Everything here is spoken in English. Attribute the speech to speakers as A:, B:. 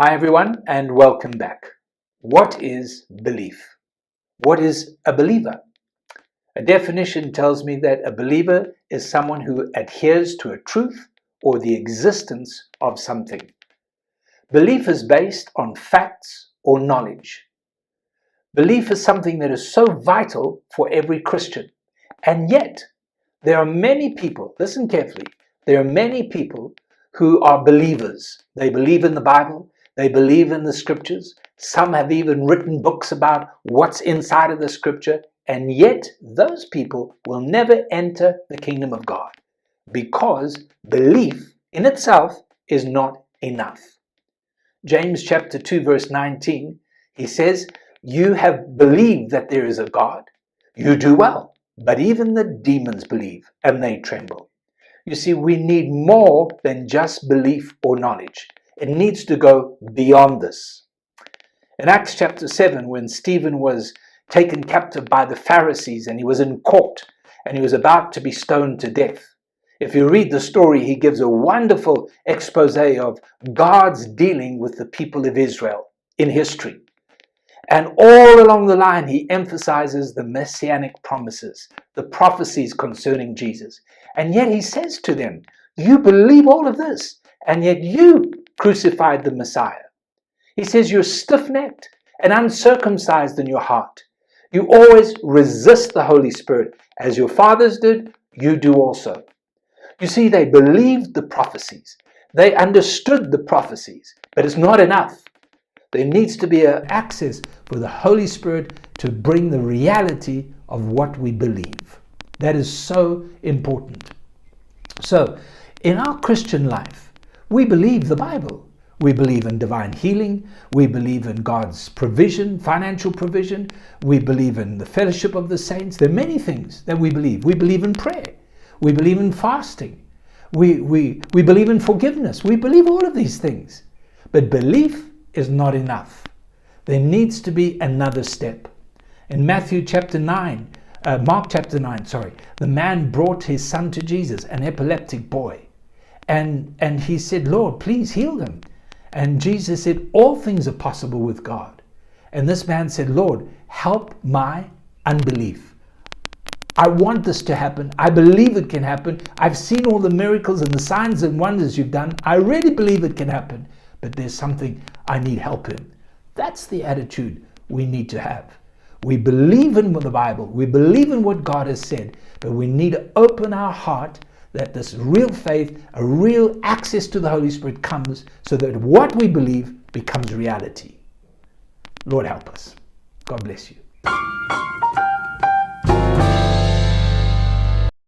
A: Hi everyone and welcome back. What is belief? What is a believer? A definition tells me that a believer is someone who adheres to a truth or the existence of something. Belief is based on facts or knowledge. Belief is something that is so vital for every Christian. And yet, there are many people, listen carefully, there are many people who are believers. They believe in the Bible. They believe in the scriptures. Some have even written books about what's inside of the scripture, and yet those people will never enter the kingdom of God because belief in itself is not enough. James chapter 2 verse 19, he says, "You have believed that there is a God. You do well, but even the demons believe and they tremble." You see, we need more than just belief or knowledge. It needs to go beyond this. In Acts chapter 7, when Stephen was taken captive by the Pharisees and he was in court and he was about to be stoned to death, if you read the story, he gives a wonderful expose of God's dealing with the people of Israel in history. And all along the line, he emphasizes the messianic promises, the prophecies concerning Jesus. And yet he says to them, you believe all of this, and yet you crucified the Messiah. He says you're stiff-necked and uncircumcised in your heart. You always resist the Holy Spirit. As your fathers did, you do also. You see, they believed the prophecies. They understood the prophecies, but it's not enough. There needs to be an access for the Holy Spirit to bring the reality of what we believe. That is so important. So, in our Christian life, we believe the Bible. We believe in divine healing. We believe in God's provision, financial provision. We believe in the fellowship of the saints. There are many things that we believe. We believe in prayer. We believe in fasting. We believe in forgiveness. We believe all of these things. But belief is not enough. There needs to be another step. In Mark chapter 9, the man brought his son to Jesus, an epileptic boy. And he said, Lord, please heal them. And Jesus said, all things are possible with God. And this man said, Lord, help my unbelief. I want this to happen. I believe it can happen. I've seen all the miracles and the signs and wonders you've done. I really believe it can happen. But there's something I need help in. That's the attitude we need to have. We believe in the Bible. We believe in what God has said. But we need to open our heart that this real faith, a real access to the Holy Spirit comes so that what we believe becomes reality. Lord help us. God bless you.